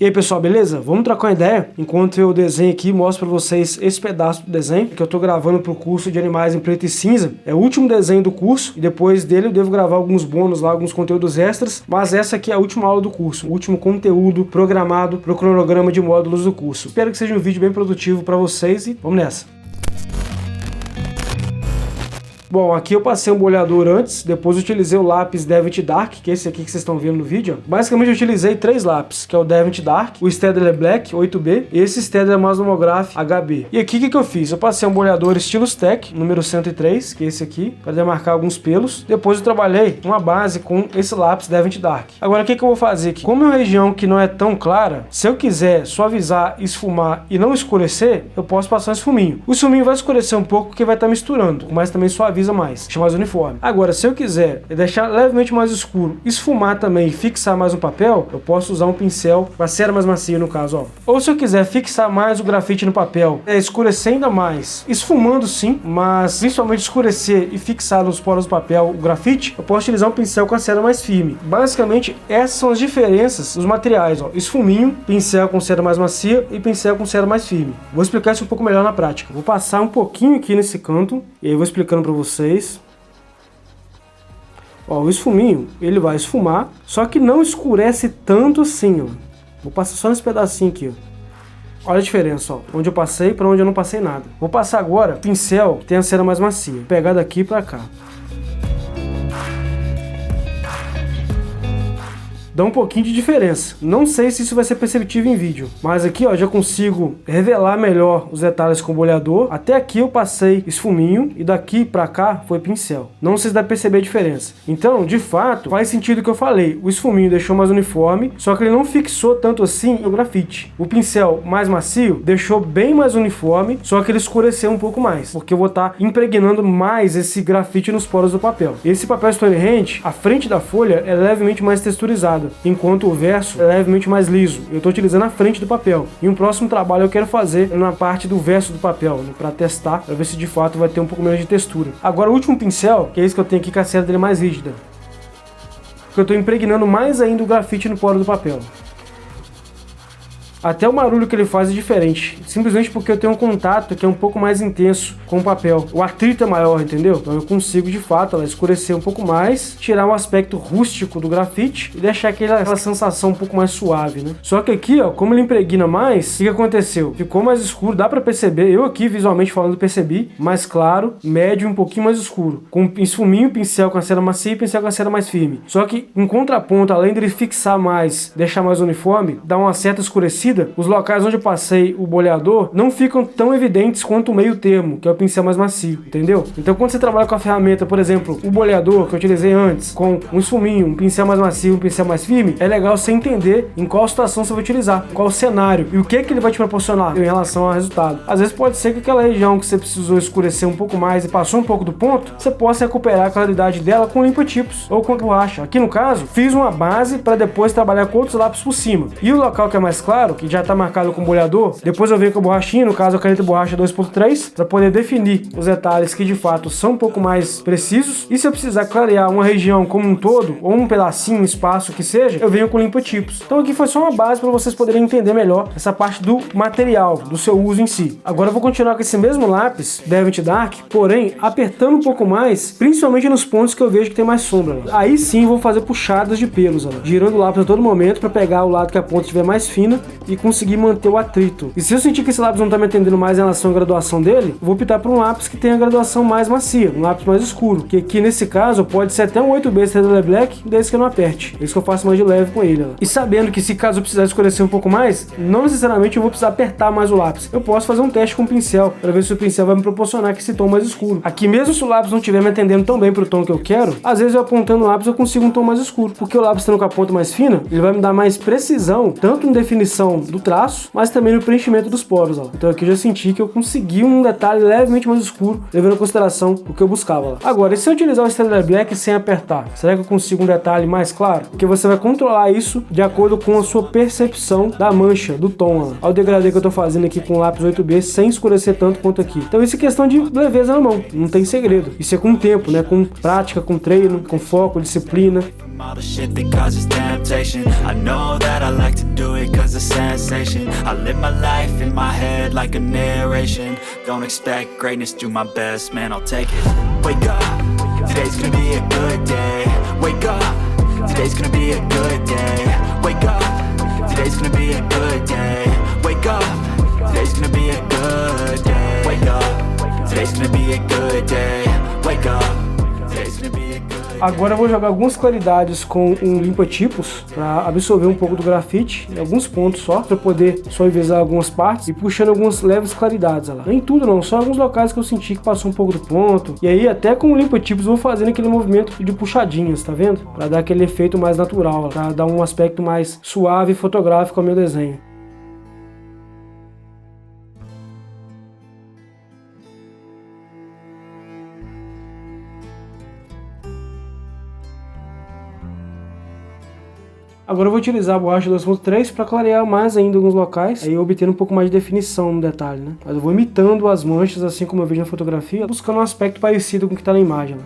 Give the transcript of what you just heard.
E aí pessoal, beleza? Vamos trocar uma ideia? Enquanto eu desenho aqui, mostro pra vocês esse pedaço do desenho que eu tô gravando pro curso de animais em preto e cinza. É o último desenho do curso e depois dele eu devo gravar alguns bônus lá, alguns conteúdos extras, mas essa aqui é a última aula do curso, o último conteúdo programado pro cronograma de módulos do curso. Espero que seja um vídeo bem produtivo pra vocês e vamos nessa! Bom, aqui eu passei um boleador antes, depois utilizei o lápis Devint Dark, que é esse aqui que vocês estão vendo no vídeo. Basicamente eu utilizei 3 lápis, que é o Devint Dark, o Staedtler Black 8B e esse Staedtler Masnomograph HB. E aqui o que eu fiz? Eu passei um boleador estilo Stack, número 103, que é esse aqui, para demarcar alguns pelos. Depois eu trabalhei uma base com esse lápis Devint Dark. Agora o que eu vou fazer aqui? Como é uma região que não é tão clara, se eu quiser suavizar, esfumar e não escurecer, eu posso passar um esfuminho. O esfuminho vai escurecer um pouco porque vai estar misturando, mas também suaviza mais, deixa mais uniforme. Agora, se eu quiser deixar levemente mais escuro, esfumar também e fixar mais no papel, eu posso usar um pincel com a cera mais macia no caso, ó. Ou se eu quiser fixar mais o grafite no papel, escurecer ainda mais, esfumando sim, mas principalmente escurecer e fixar nos poros do papel o grafite, eu posso utilizar um pincel com a cera mais firme. Basicamente, essas são as diferenças dos materiais, ó. Esfuminho, pincel com cera mais macia e pincel com cera mais firme. Vou explicar isso um pouco melhor na prática. Vou passar um pouquinho aqui nesse canto e aí vou explicando para vocês. Ó, o esfuminho, ele vai esfumar, só que não escurece tanto assim, ó. Vou passar só nesse pedacinho aqui, ó. Olha a diferença, ó, onde eu passei para onde eu não passei nada. Vou passar agora pincel que tem a cera mais macia. Vou pegar daqui para cá. Dá um pouquinho de diferença. Não sei se isso vai ser perceptível em vídeo, mas aqui ó, já consigo revelar melhor os detalhes com o boleador. Até aqui eu passei esfuminho e daqui pra cá foi pincel. Não sei se dá pra perceber a diferença. Então, de fato, faz sentido o que eu falei. O esfuminho deixou mais uniforme, só que ele não fixou tanto assim o grafite. O pincel mais macio deixou bem mais uniforme, só que ele escureceu um pouco mais, porque eu vou estar impregnando mais esse grafite nos poros do papel. Esse papel Stone Hand, a frente da folha é levemente mais texturizada, enquanto o verso é levemente mais liso. Eu estou utilizando a frente do papel. E um próximo trabalho eu quero fazer na parte do verso do papel, né, para testar, para ver se de fato vai ter um pouco menos de textura. Agora o último pincel, que é esse que eu tenho aqui, com a cera dele mais rígida, porque eu estou impregnando mais ainda o grafite no poro do papel. Até o barulho que ele faz é diferente, simplesmente porque eu tenho um contato que é um pouco mais intenso com o papel. O atrito é maior, entendeu? Então eu consigo de fato escurecer um pouco mais, tirar o aspecto rústico do grafite e deixar aquela sensação um pouco mais suave, né? Só que aqui, ó, como ele impregna mais, o que aconteceu? Ficou mais escuro, dá pra perceber, eu aqui visualmente falando percebi, mais claro, médio e um pouquinho mais escuro. Com esfuminho, pincel com a cera macia e pincel com a cera mais firme. Só que em contraponto, além dele fixar mais, deixar mais uniforme, dá uma certa escurecida, os locais onde eu passei o boleador não ficam tão evidentes quanto o meio termo, que é o pincel mais macio, entendeu? Então quando você trabalha com a ferramenta, por exemplo, o boleador que eu utilizei antes, com um esfuminho, um pincel mais macio, um pincel mais firme, é legal você entender em qual situação você vai utilizar, qual cenário e o que ele vai te proporcionar em relação ao resultado. Às vezes pode ser que aquela região que você precisou escurecer um pouco mais e passou um pouco do ponto, você possa recuperar a claridade dela com limpa-tipos ou com borracha. Aqui no caso, fiz uma base para depois trabalhar com outros lápis por cima. E o local que é mais claro, que já está marcado com boleador, depois eu venho com a borrachinha, no caso a caneta borracha 2.3, para poder definir os detalhes que de fato são um pouco mais precisos. E se eu precisar clarear uma região como um todo, ou um pedacinho, um espaço que seja, eu venho com limpa-tipos. Então aqui foi só uma base para vocês poderem entender melhor essa parte do material, do seu uso em si. Agora eu vou continuar com esse mesmo lápis Devint Dark, porém apertando um pouco mais, principalmente nos pontos que eu vejo que tem mais sombra. Aí sim vou fazer puxadas de pelos, girando o lápis a todo momento para pegar o lado que a ponta estiver mais fina e conseguir manter o atrito. E se eu sentir que esse lápis não está me atendendo mais em relação à graduação dele, eu vou optar por um lápis que tenha a graduação mais macia, um lápis mais escuro, que aqui nesse caso pode ser até um 8B Staedtler Black, desde que eu não aperte. É isso que eu faço mais de leve com ele. E sabendo que se caso eu precisar escurecer um pouco mais, não necessariamente eu vou precisar apertar mais o lápis. Eu posso fazer um teste com o pincel, para ver se o pincel vai me proporcionar esse tom mais escuro. Aqui mesmo se o lápis não estiver me atendendo tão bem para o tom que eu quero, às vezes eu apontando o lápis eu consigo um tom mais escuro, porque o lápis estando com a ponta mais fina, ele vai me dar mais precisão, tanto em definição do traço, mas também no preenchimento dos poros, ó. Então aqui eu já senti que eu consegui um detalhe levemente mais escuro, levando em consideração o que eu buscava lá. Agora, e se eu utilizar o Staedtler Black sem apertar, será que eu consigo um detalhe mais claro? Porque você vai controlar isso de acordo com a sua percepção da mancha, do tom, ó. Olha o degradê que eu tô fazendo aqui com o lápis 8B sem escurecer tanto quanto aqui. Então isso é questão de leveza na mão, não tem segredo. Isso é com tempo, né? Com prática, com treino, com foco, disciplina. All the shit that causes temptation. I know that I like to do it cause it's sensation. I live my life in my head like a narration. Don't expect greatness, do my best, man, I'll take it. Wake up, today's gonna be a good day. Wake up, today's gonna be a good day. Wake up, today's gonna be a good day. Wake up, today's gonna be a good day. Wake up, today's gonna be a good day. Wake up, today's gonna be a good day. Agora eu vou jogar algumas claridades com um limpa-tipos para absorver um pouco do grafite, em alguns pontos só, para poder suavizar algumas partes e puxando algumas leves claridades lá. Nem tudo não, só alguns locais que eu senti que passou um pouco do ponto. E aí até com o limpa-tipos vou fazendo aquele movimento de puxadinhas, tá vendo? Para dar aquele efeito mais natural, para dar um aspecto mais suave e fotográfico ao meu desenho. Agora eu vou utilizar a borracha 2.3 para clarear mais ainda alguns locais, aí obtendo um pouco mais de definição no detalhe, né? Mas eu vou imitando as manchas assim como eu vejo na fotografia, buscando um aspecto parecido com o que está na imagem, né?